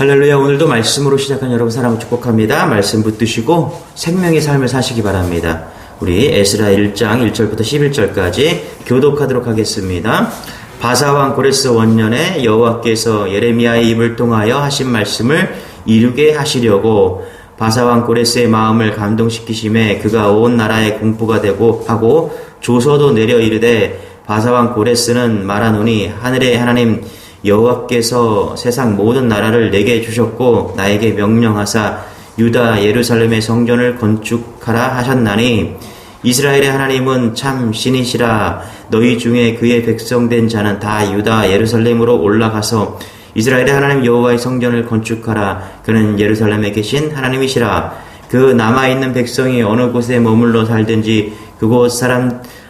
할렐루야. 오늘도 말씀으로 시작한 여러분 사랑을 축복합니다. 말씀 붙드시고 생명의 삶을 사시기 바랍니다. 우리 에스라 1장 1절부터 11절까지 교독하도록 하겠습니다. 바사왕 고레스 원년에 여호와께서 예레미야의 입을 통하여 하신 말씀을 이루게 하시려고 바사왕 고레스의 마음을 감동시키심에 그가 온 나라에 공포가 되고 하고 조서도 내려 이르되 바사왕 고레스는 말하노니 하늘의 하나님 여호와께서 세상 모든 나라를 내게 주셨고 나에게 명령하사 유다 예루살렘의 성전을 건축하라 하셨나니 이스라엘의 하나님은 참 신이시라. 너희 중에 그의 백성된 자는 다 유다 예루살렘으로 올라가서 이스라엘의 하나님 여호와의 성전을 건축하라. 그는 예루살렘에 계신 하나님이시라. 그 남아있는 백성이 어느 곳에 머물러 살든지 그곳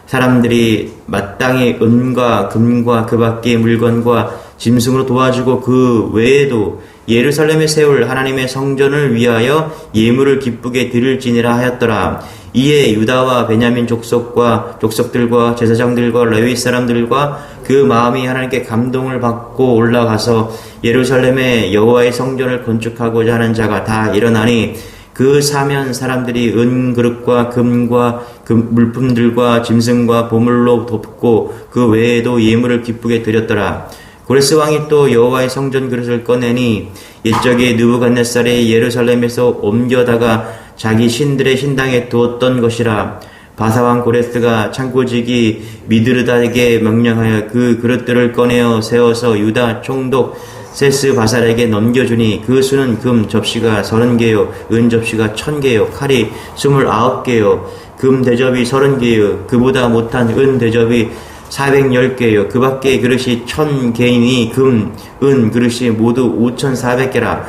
사람들이 마땅히 은과 금과 그 밖의 물건과 짐승으로 도와주고 그 외에도 예루살렘에 세울 하나님의 성전을 위하여 예물을 기쁘게 드릴지니라 하였더라. 이에 유다와 베냐민 족속들과 제사장들과 레위 사람들과 그 마음이 하나님께 감동을 받고 올라가서 예루살렘에 여호와의 성전을 건축하고자 하는 자가 다 일어나니 그 사면 사람들이 은 그릇과 금과 그 물품들과 짐승과 보물로 덮고 그 외에도 예물을 기쁘게 드렸더라. 고레스 왕이 또 여호와의 성전 그릇을 꺼내니 옛적에 느부갓네살이 예루살렘에서 옮겨다가 자기 신들의 신당에 두었던 것이라. 바사왕 고레스가 창고지기 미드르다에게 명령하여 그 그릇들을 꺼내어 세워서 유다 총독 세스바살에게 넘겨주니 그 수는 금 접시가 30개요 은 접시가 1000개요 칼이 29개요 금 대접이 30개요 그보다 못한 은 대접이 410개요 그 밖의 그릇이 1000개이니 금, 은 그릇이 모두 5400개라.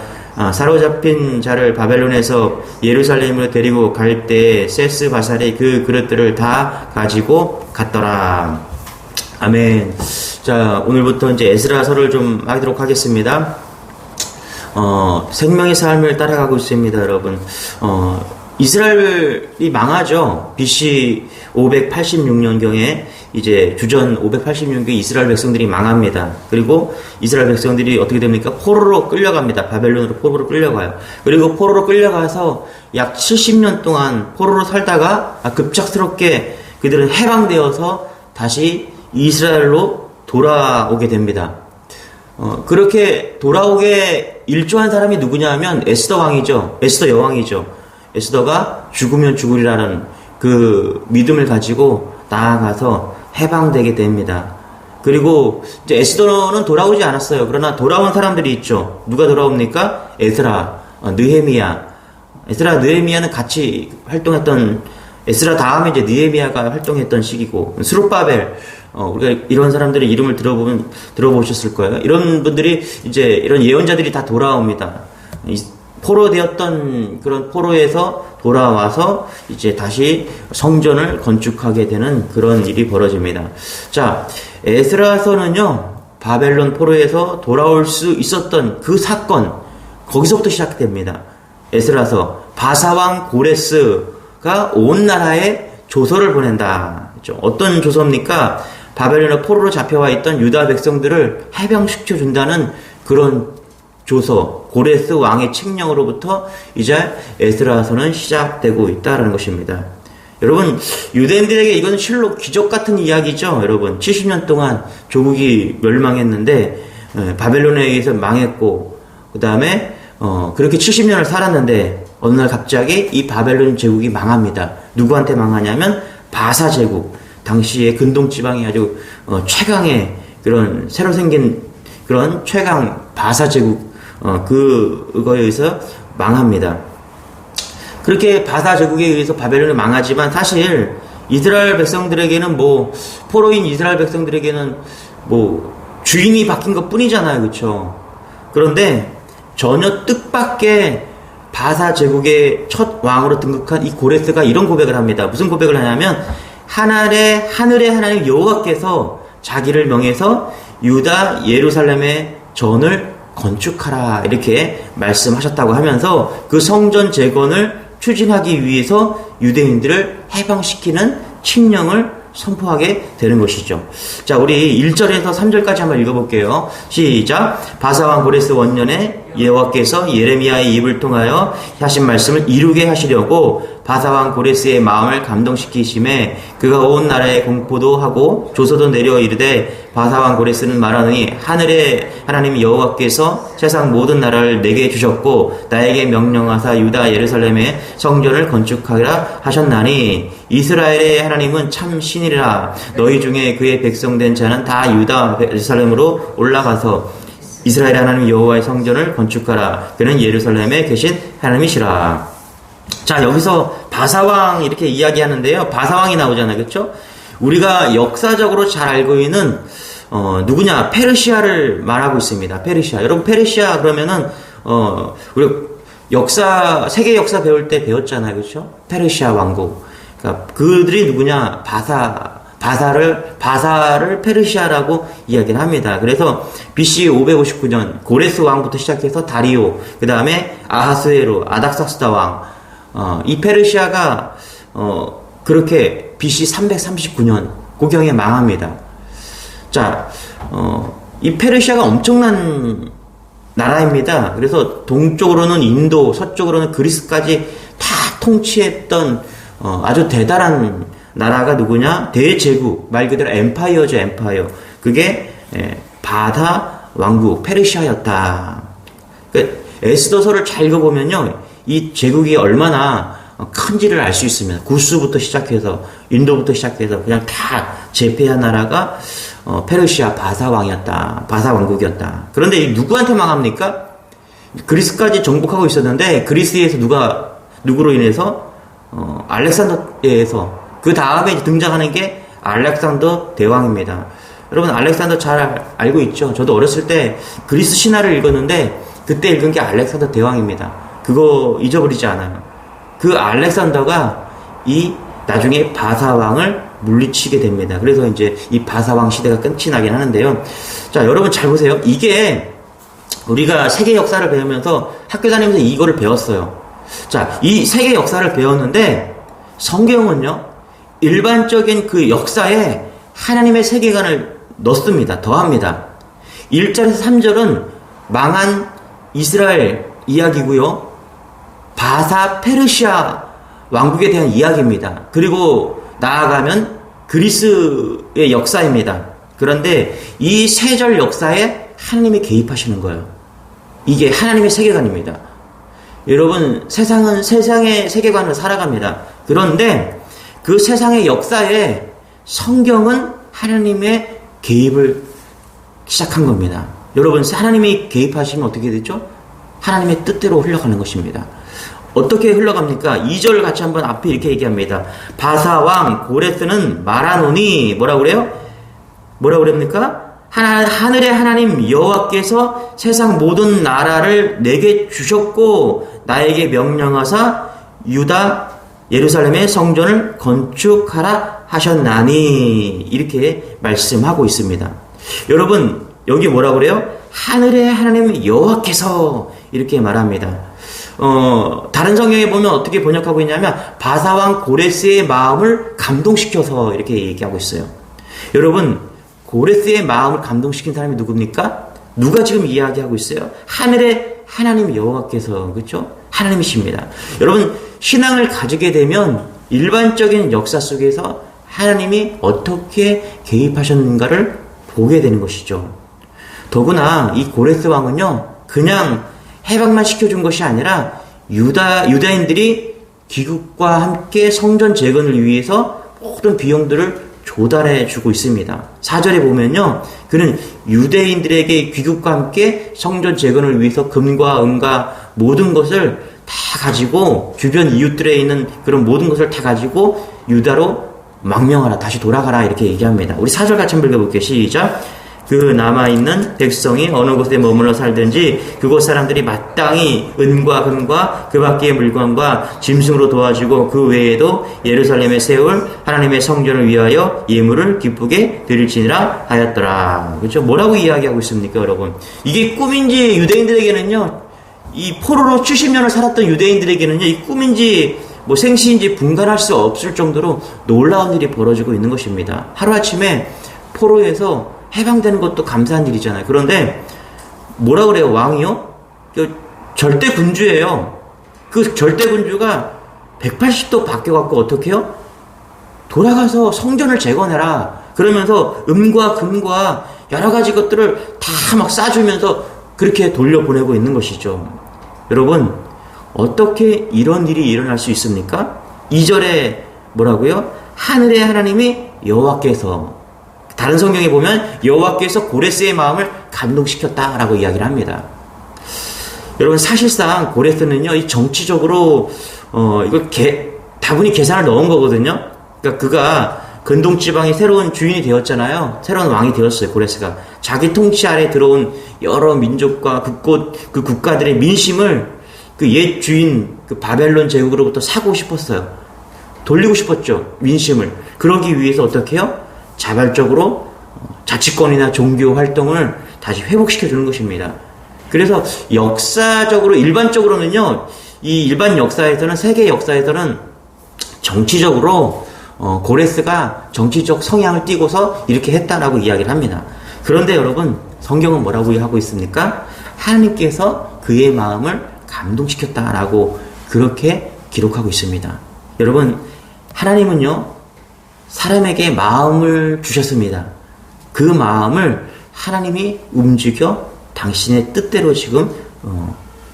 사로잡힌 자를 바벨론에서 예루살렘으로 데리고 갈 때에 세스바살이 그 그릇들을 다 가지고 갔더라. 아멘. 자, 오늘부터 이제 에스라서를 좀 하도록 하겠습니다. 생명의 삶을 따라가고 있습니다, 여러분. 이스라엘이 망하죠. BC 586년경에 이제 주전 586년경에 이스라엘 백성들이 망합니다. 그리고 이스라엘 백성들이 어떻게 됩니까? 포로로 끌려갑니다. 바벨론으로 포로로 끌려가요. 그리고 포로로 끌려가서 약 70년 동안 포로로 살다가 급작스럽게 그들은 해방되어서 다시 이스라엘로 돌아오게 됩니다. 그렇게 돌아오게 일조한 사람이 누구냐 하면 에스더 왕이죠. 에스더 여왕이죠. 에스더가 죽으면 죽으리라는 그 믿음을 가지고 나아가서 해방되게 됩니다. 그리고 이제 에스더는 돌아오지 않았어요. 그러나 돌아온 사람들이 있죠. 누가 돌아옵니까? 에스라, 느헤미야. 에스라, 느헤미야는 같이 활동했던, 에스라 다음에 이제 느헤미야가 활동했던 시기고, 스룹바벨, 우리가 이런 사람들의 이름을 들어보셨을 거예요. 이런 분들이 이제 이런 예언자들이 다 돌아옵니다. 포로되었던 그런 포로에서 돌아와서 이제 다시 성전을 건축하게 되는 그런 일이 벌어집니다. 자, 에스라서는요, 바벨론 포로에서 돌아올 수 있었던 그 사건, 거기서부터 시작됩니다. 에스라서, 바사왕 고레스가 온 나라에 조서를 보낸다. 그렇죠? 어떤 조서입니까? 바벨론의 포로로 잡혀와 있던 유다 백성들을 해방시켜 준다는 그런 조서, 고레스 왕의 칙령으로부터 이제 에스라서는 시작되고 있다는 것입니다. 여러분, 유대인들에게 이건 실로 기적 같은 이야기죠. 여러분, 70년 동안 조국이 멸망했는데 바벨론에 의해서 망했고, 그 다음에 그렇게 70년을 살았는데 어느 날 갑자기 이 바벨론 제국이 망합니다. 누구한테 망하냐면 바사 제국, 당시에 근동 지방이 아주 최강의 그런 새로 생긴 그런 최강 바사 제국, 그거에 의해서 망합니다. 그렇게 바사 제국에 의해서 바벨론이 망하지만 사실 이스라엘 백성들에게는 포로인 이스라엘 백성들에게는 주인이 바뀐 것 뿐이잖아요. 그렇죠? 그런데 전혀 뜻밖의 바사 제국의 첫 왕으로 등극한 이 고레스가 이런 고백을 합니다. 무슨 고백을 하냐면 하늘의 하나님 여호와께서 자기를 명해서 유다 예루살렘의 전을 건축하라 이렇게 말씀하셨다고 하면서 그 성전 재건을 추진하기 위해서 유대인들을 해방시키는 칙령을 선포하게 되는 것이죠. 자, 우리 1절에서 3절까지 한번 읽어볼게요. 시작. 바사왕 고레스 원년에 여호와께서 예레미야의 입을 통하여 하신 말씀을 이루게 하시려고 바사왕 고레스의 마음을 감동시키심에 그가 온 나라에 공포도 하고 조서도 내려 이르되 바사왕 고레스는 말하느니 하늘의 하나님 여호와께서 세상 모든 나라를 내게 주셨고 나에게 명령하사 유다 예루살렘의 성전을 건축하라 하셨나니 이스라엘의 하나님은 참 신이라. 너희 중에 그의 백성된 자는 다 유다 예루살렘으로 올라가서 이스라엘 하나님 여호와의 성전을 건축하라. 그는 예루살렘에 계신 하나님이시라. 자, 여기서 바사왕 이렇게 이야기하는데요. 바사왕이 나오잖아요. 그렇죠? 우리가 역사적으로 잘 알고 있는 누구냐? 페르시아를 말하고 있습니다. 페르시아. 여러분 페르시아 그러면은 우리 역사 세계 역사 배울 때 배웠잖아요. 그렇죠? 페르시아 왕국. 그러니까 그들이 누구냐? 바사를 페르시아라고 이야기를 합니다. 그래서 BC 559년 고레스 왕부터 시작해서 다리오, 그 다음에 아하스웨로, 아닥사스다 왕, 이 페르시아가 그렇게 BC 339년 고경에 망합니다. 자, 이 페르시아가 엄청난 나라입니다. 그래서 동쪽으로는 인도, 서쪽으로는 그리스까지 다 통치했던 아주 대단한 나라가 누구냐? 대제국, 말 그대로 엠파이어죠, 엠파이어. 그게 바다 왕국 페르시아였다. 그러니까 에스더서를 잘 읽어보면요, 이 제국이 얼마나 큰지를 알 수 있습니다. 구스부터 시작해서 인도부터 시작해서 그냥 다 제패한 나라가 페르시아 바사 왕이었다, 바사 왕국이었다. 그런데 누구한테 망합니까? 그리스까지 정복하고 있었는데 그리스에서 누구로 인해서 알렉산더에서 그 다음에 등장하는 게 알렉산더 대왕입니다. 여러분 알렉산더 잘 알고 있죠? 저도 어렸을 때 그리스 신화를 읽었는데 그때 읽은 게 알렉산더 대왕입니다. 그거 잊어버리지 않아요. 그 알렉산더가 이 나중에 바사왕을 물리치게 됩니다. 그래서 이제 이 바사왕 시대가 끝이 나긴 하는데요. 자, 여러분 잘 보세요. 이게 우리가 세계 역사를 배우면서 학교 다니면서 이거를 배웠어요. 자, 이 세계 역사를 배웠는데 성경은요, 일반적인 그 역사에 하나님의 세계관을 넣습니다. 더합니다. 1절에서 3절은 망한 이스라엘 이야기고요. 바사 페르시아 왕국에 대한 이야기입니다. 그리고 나아가면 그리스의 역사입니다. 그런데 이 세 절 역사에 하나님이 개입하시는 거예요. 이게 하나님의 세계관입니다. 여러분, 세상은 세상의 세계관을 살아갑니다. 그런데 그 세상의 역사에 성경은 하나님의 개입을 시작한 겁니다. 여러분, 하나님이 개입하시면 어떻게 되죠? 하나님의 뜻대로 흘러가는 것입니다. 어떻게 흘러갑니까? 2절 같이 한번 앞에 이렇게 얘기합니다. 바사왕 고레스는 말하노니 뭐라고 그래요? 뭐라고 그럽니까? 하늘의 하나님 여호와께서 세상 모든 나라를 내게 주셨고 나에게 명령하사 유다 예루살렘의 성전을 건축하라 하셨나니 이렇게 말씀하고 있습니다. 여러분 여기 뭐라고 그래요? 하늘의 하나님 여호와께서 이렇게 말합니다. 다른 성경에 보면 어떻게 번역하고 있냐면 바사왕 고레스의 마음을 감동시켜서 이렇게 얘기하고 있어요. 여러분 고레스의 마음을 감동시킨 사람이 누굽니까? 누가 지금 이야기하고 있어요? 하늘의 하나님 여호와께서, 그렇죠? 하나님이십니다. 여러분 신앙을 가지게 되면 일반적인 역사 속에서 하나님이 어떻게 개입하셨는가를 보게 되는 것이죠. 더구나 이 고레스 왕은요 그냥 해방만 시켜준 것이 아니라 유다인들이 귀국과 함께 성전 재건을 위해서 모든 비용들을 조달해 주고 있습니다. 4절에 보면요 그는 유대인들에게 귀국과 함께 성전 재건을 위해서 금과 은과 모든 것을 다 가지고 주변 이웃들에 있는 그런 모든 것을 다 가지고 유다로 망명하라, 다시 돌아가라 이렇게 얘기합니다. 우리 4절 같이 한번 읽어볼게요. 시작. 그 남아있는 백성이 어느 곳에 머물러 살든지 그곳 사람들이 마땅히 은과 금과 그 밖의 물건과 짐승으로 도와주고 그 외에도 예루살렘에 세울 하나님의 성전을 위하여 예물을 기쁘게 드릴지니라 하였더라. 그렇죠? 뭐라고 이야기하고 있습니까, 여러분? 이게 꿈인지 유대인들에게는요, 이 포로로 70년을 살았던 유대인들에게는요, 이 꿈인지 뭐 생시인지 분간할 수 없을 정도로 놀라운 일이 벌어지고 있는 것입니다. 하루아침에 포로에서 해방되는 것도 감사한 일이잖아요. 그런데 뭐라 그래요? 왕이요? 절대 군주예요. 그 절대 군주가 180도 바뀌어갖고 어떻게 해요? 돌아가서 성전을 재건해라. 그러면서 금과 금과 여러 가지 것들을 다 막 싸주면서 그렇게 돌려보내고 있는 것이죠. 여러분, 어떻게 이런 일이 일어날 수 있습니까? 2절에 뭐라고요? 하늘의 하나님이 여호와께서, 다른 성경에 보면 여호와께서 고레스의 마음을 감동시켰다라고 이야기를 합니다. 여러분, 사실상 고레스는요, 이 정치적으로 이걸 다분히 계산을 넣은 거거든요. 그러니까 그가 근동 지방이 새로운 주인이 되었잖아요. 새로운 왕이 되었어요. 고레스가 자기 통치 아래 들어온 여러 민족과 그 국가들의 민심을 그 옛 주인 그 바벨론 제국으로부터 사고 싶었어요. 돌리고 싶었죠. 민심을. 그러기 위해서 어떻게 해요? 자발적으로 자치권이나 종교 활동을 다시 회복시켜 주는 것입니다. 그래서 역사적으로, 일반적으로는요, 이 일반 역사에서는, 세계 역사에서는 정치적으로 고레스가 정치적 성향을 띠고서 이렇게 했다라고 이야기를 합니다. 그런데 여러분, 성경은 뭐라고 하고 있습니까? 하나님께서 그의 마음을 감동시켰다라고 그렇게 기록하고 있습니다. 여러분, 하나님은요, 사람에게 마음을 주셨습니다. 그 마음을 하나님이 움직여 당신의 뜻대로 지금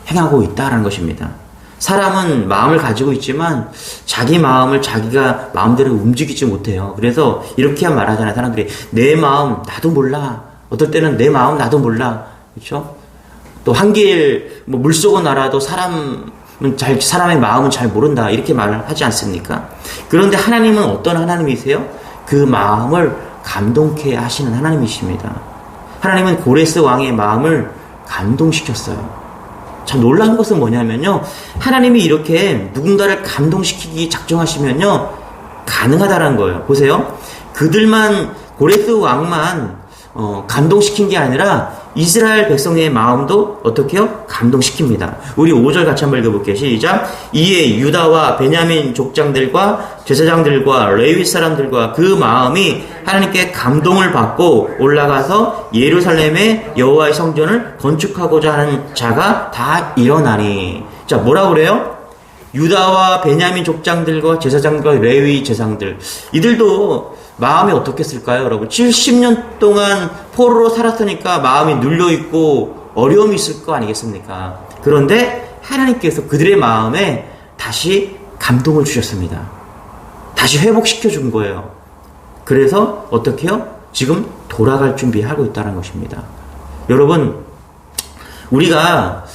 행하고 있다라는 것입니다. 사람은 마음을 가지고 있지만 자기 마음을 자기가 마음대로 움직이지 못해요. 그래서 이렇게 말하잖아요. 사람들이 내 마음 나도 몰라. 어떨 때는 내 마음 나도 몰라. 그렇죠? 또 한길 물속은 알아도 사람의 마음은 잘 모른다. 이렇게 말을 하지 않습니까? 그런데 하나님은 어떤 하나님이세요? 그 마음을 감동케 하시는 하나님이십니다. 하나님은 고레스 왕의 마음을 감동시켰어요. 참 놀라운 것은 뭐냐면요, 하나님이 이렇게 누군가를 감동시키기 작정하시면요, 가능하다는 거예요. 보세요. 그들만, 고레스 왕만 감동시킨 게 아니라 이스라엘 백성의 마음도 어떻게 해요? 감동시킵니다. 우리 5절 같이 한번 읽어볼게요. 시작. 이에 유다와 베냐민 족장들과 제사장들과 레위 사람들과 그 마음이 하나님께 감동을 받고 올라가서 예루살렘의 여호와의 성전을 건축하고자 하는 자가 다 일어나니. 자, 뭐라 그래요? 유다와 베냐민 족장들과 제사장과 레위 제사장들, 이들도 마음이 어떻겠을까요, 여러분? 70년 동안 포로로 살았으니까 마음이 눌려있고 어려움이 있을 거 아니겠습니까? 그런데 하나님께서 그들의 마음에 다시 감동을 주셨습니다. 다시 회복시켜 준 거예요. 그래서 어떻게 해요? 지금 돌아갈 준비하고 있다는 것입니다. 여러분, 우리가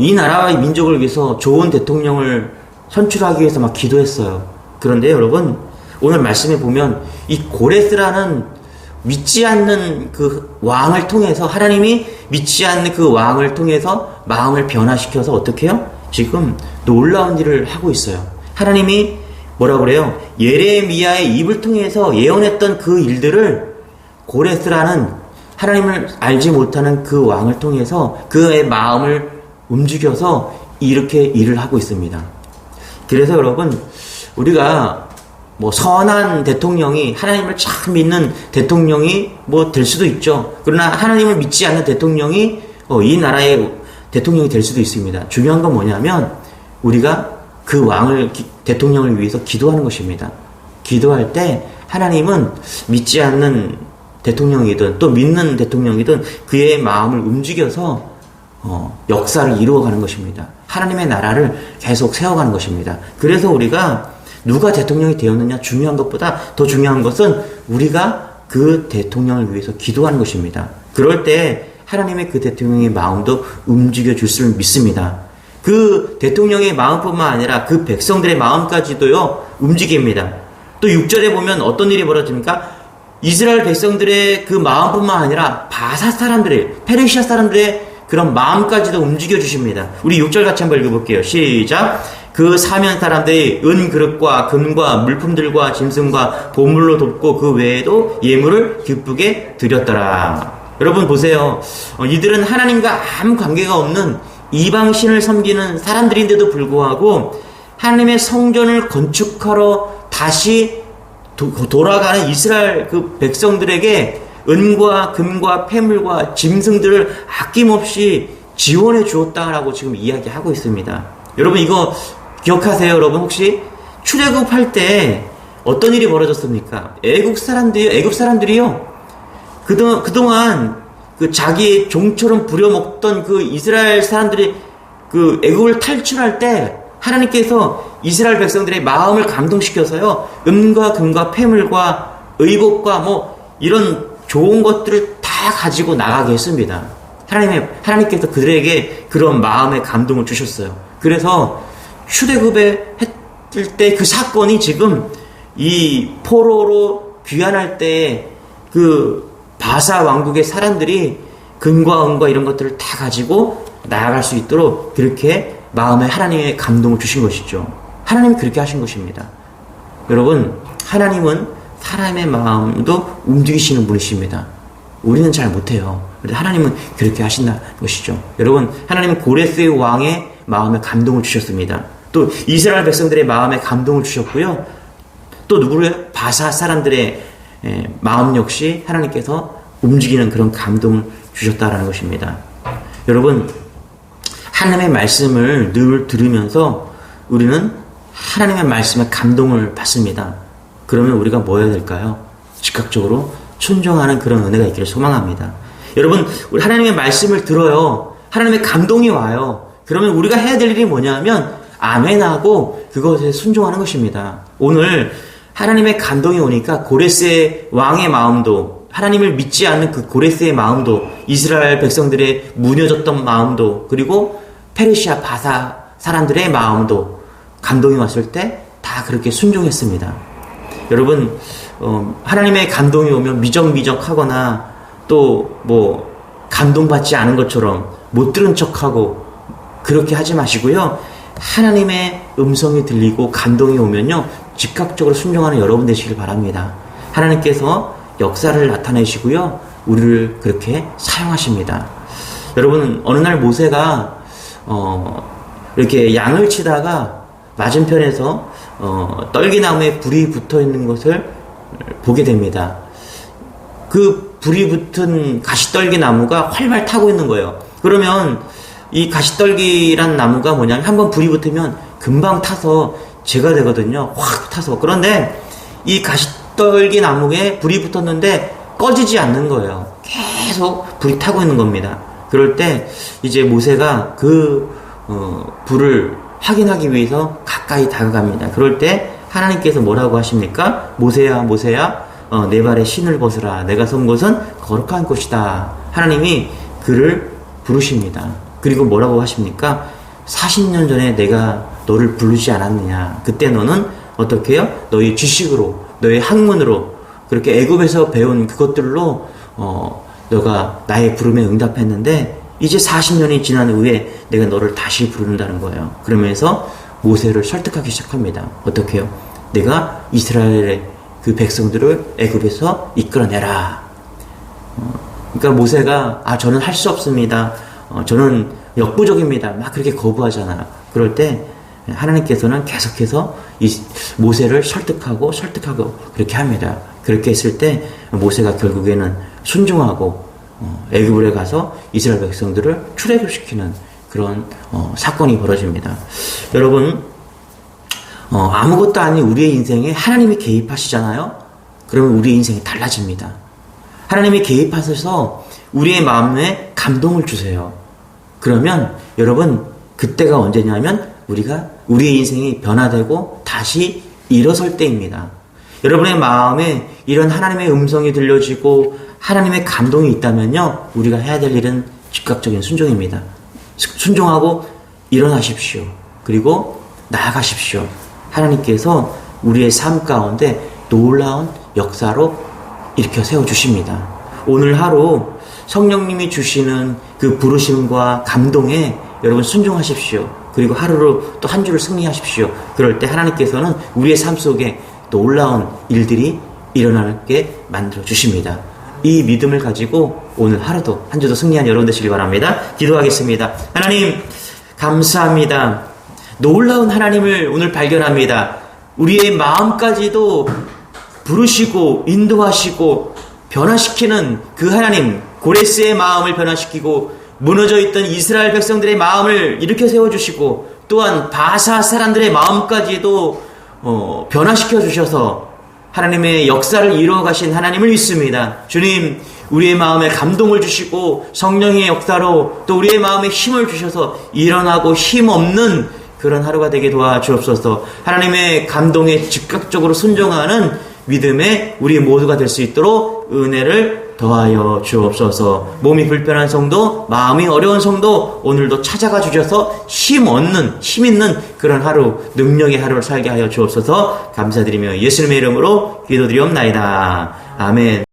이 나라의 민족을 위해서 좋은 대통령을 선출하기 위해서 막 기도했어요. 그런데 여러분, 오늘 말씀에 보면 이 고레스라는 믿지 않는 그 왕을 통해서, 하나님이 믿지 않는 그 왕을 통해서 마음을 변화시켜서 어떻게 해요? 지금 놀라운 일을 하고 있어요. 하나님이 뭐라고 그래요? 예레미야의 입을 통해서 예언했던 그 일들을 고레스라는 하나님을 알지 못하는 그 왕을 통해서 그의 마음을 움직여서 이렇게 일을 하고 있습니다. 그래서 여러분, 우리가 선한 대통령이, 하나님을 참 믿는 대통령이 될 수도 있죠. 그러나 하나님을 믿지 않는 대통령이 이 나라의 대통령이 될 수도 있습니다. 중요한 건 뭐냐면 우리가 그 왕을, 대통령을 위해서 기도하는 것입니다. 기도할 때 하나님은 믿지 않는 대통령이든 또 믿는 대통령이든 그의 마음을 움직여서 역사를 이루어가는 것입니다. 하나님의 나라를 계속 세워가는 것입니다. 그래서 우리가 누가 대통령이 되었느냐 중요한 것보다 더 중요한 것은 우리가 그 대통령을 위해서 기도하는 것입니다. 그럴 때 하나님의 그 대통령의 마음도 움직여 줄 줄 믿습니다. 그 대통령의 마음뿐만 아니라 그 백성들의 마음까지도요, 움직입니다. 또 6절에 보면 어떤 일이 벌어집니까? 이스라엘 백성들의 그 마음뿐만 아니라 바사 사람들의, 페르시아 사람들의 그런 마음까지도 움직여 주십니다. 우리 6절 같이 한번 읽어볼게요. 시작. 그 사면 사람들이 은 그릇과 금과 물품들과 짐승과 보물로 돕고 그 외에도 예물을 기쁘게 드렸더라. 여러분 보세요. 이들은 하나님과 아무 관계가 없는 이방신을 섬기는 사람들인데도 불구하고 하나님의 성전을 건축하러 다시 돌아가는 이스라엘 그 백성들에게 은과 금과 폐물과 짐승들을 아낌없이 지원해 주었다라고 지금 이야기하고 있습니다. 여러분 이거 기억하세요? 여러분 혹시 출애굽할 때 어떤 일이 벌어졌습니까? 애굽 사람들이요. 그동안 그 자기의 종처럼 부려먹던 그 이스라엘 사람들이 그 애굽을 탈출할 때 하나님께서 이스라엘 백성들의 마음을 감동시켜서요. 은과 금과 폐물과 의복과 뭐 이런 좋은 것들을 다 가지고 나가게 했습니다. 하나님께서 그들에게 그런 마음의 감동을 주셨어요. 그래서 출애굽에 했을 때 그 사건이 지금 이 포로로 귀환할 때 그 바사 왕국의 사람들이 금과 은과 이런 것들을 다 가지고 나아갈 수 있도록 그렇게 마음에 하나님의 감동을 주신 것이죠. 하나님이 그렇게 하신 것입니다. 여러분, 하나님은 사람의 마음도 움직이시는 분이십니다. 우리는 잘 못해요. 그런데 하나님은 그렇게 하신다는 것이죠. 여러분, 하나님은 고레스의 왕의 마음에 감동을 주셨습니다. 또 이스라엘 백성들의 마음에 감동을 주셨고요. 또 누구를? 바사 사람들의 마음 역시 하나님께서 움직이는 그런 감동을 주셨다라는 것입니다. 여러분, 하나님의 말씀을 늘 들으면서 우리는 하나님의 말씀에 감동을 받습니다. 그러면 우리가 뭐 해야 될까요? 즉각적으로 순종하는 그런 은혜가 있기를 소망합니다. 여러분, 우리 하나님의 말씀을 들어요. 하나님의 감동이 와요. 그러면 우리가 해야 될 일이 뭐냐면 아멘하고 그것에 순종하는 것입니다. 오늘 하나님의 감동이 오니까 고레스의 왕의 마음도, 하나님을 믿지 않는 그 고레스의 마음도, 이스라엘 백성들의 무뎌졌던 마음도, 그리고 페르시아 바사 사람들의 마음도 감동이 왔을 때 다 그렇게 순종했습니다. 여러분, 하나님의 감동이 오면 미적미적하거나 또 뭐 감동받지 않은 것처럼 못 들은 척하고 그렇게 하지 마시고요. 하나님의 음성이 들리고 감동이 오면요, 즉각적으로 순종하는 여러분 되시길 바랍니다. 하나님께서 역사를 나타내시고요, 우리를 그렇게 사용하십니다. 여러분, 어느 날 모세가 이렇게 양을 치다가 맞은편에서 떨기나무에 불이 붙어 있는 것을 보게 됩니다. 그 불이 붙은 가시떨기나무가 활발 타고 있는 거예요. 그러면 이 가시떨기란 나무가 뭐냐면 한번 불이 붙으면 금방 타서 재가 되거든요. 확 타서. 그런데 이 가시떨기 나무에 불이 붙었는데 꺼지지 않는 거예요. 계속 불이 타고 있는 겁니다. 그럴 때 이제 모세가 그 불을 확인하기 위해서 가까이 다가갑니다. 그럴 때 하나님께서 뭐라고 하십니까? 모세야, 모세야, 내 발에 신을 벗으라. 내가 선 곳은 거룩한 곳이다. 하나님이 그를 부르십니다. 그리고 뭐라고 하십니까? 40년 전에 내가 너를 부르지 않았느냐. 그때 너는 어떻게 해요? 너의 지식으로, 너의 학문으로, 그렇게 애굽에서 배운 그것들로 너가 나의 부름에 응답했는데 이제 40년이 지난 후에 내가 너를 다시 부른다는 거예요. 그러면서 모세를 설득하기 시작합니다. 어떻게 해요? 내가 이스라엘의 그 백성들을 애굽에서 이끌어내라. 그러니까 모세가 저는 할 수 없습니다. 저는 역부족입니다. 막 그렇게 거부하잖아요. 그럴 때 하나님께서는 계속해서 이 모세를 설득하고 그렇게 합니다. 그렇게 했을 때 모세가 결국에는 순종하고 애굽에 가서 이스라엘 백성들을 출애굽시키는 그런 사건이 벌어집니다. 여러분, 아무것도 아닌 우리의 인생에 하나님이 개입하시잖아요. 그러면 우리의 인생이 달라집니다. 하나님이 개입하셔서 우리의 마음에 감동을 주세요. 그러면 여러분, 그때가 언제냐면 우리의 인생이 변화되고 다시 일어설 때입니다. 여러분의 마음에 이런 하나님의 음성이 들려지고 하나님의 감동이 있다면요, 우리가 해야 될 일은 즉각적인 순종입니다. 순종하고 일어나십시오. 그리고 나아가십시오. 하나님께서 우리의 삶 가운데 놀라운 역사로 일으켜 세워주십니다. 오늘 하루 성령님이 주시는 그 부르심과 감동에 여러분 순종하십시오. 그리고 하루로 또 한 주를 승리하십시오. 그럴 때 하나님께서는 우리의 삶 속에 놀라운 일들이 일어나게 만들어 주십니다. 이 믿음을 가지고 오늘 하루도 한 주도 승리한 여러분 되시길 바랍니다. 기도하겠습니다. 하나님, 감사합니다. 놀라운 하나님을 오늘 발견합니다. 우리의 마음까지도 부르시고 인도하시고 변화시키는 그 하나님, 고레스의 마음을 변화시키고 무너져 있던 이스라엘 백성들의 마음을 일으켜 세워주시고 또한 바사 사람들의 마음까지도 변화시켜 주셔서 하나님의 역사를 이루어 가신 하나님을 믿습니다. 주님, 우리의 마음에 감동을 주시고 성령의 역사로 또 우리의 마음에 힘을 주셔서 일어나고 힘없는 그런 하루가 되게 도와주옵소서. 하나님의 감동에 즉각적으로 순종하는 믿음의 우리 모두가 될 수 있도록 은혜를 더하여 주옵소서. 몸이 불편한 성도, 마음이 어려운 성도 오늘도 찾아가 주셔서 힘 있는 그런 하루, 능력의 하루를 살게 하여 주옵소서. 감사드리며 예수님의 이름으로 기도드리옵나이다. 아멘.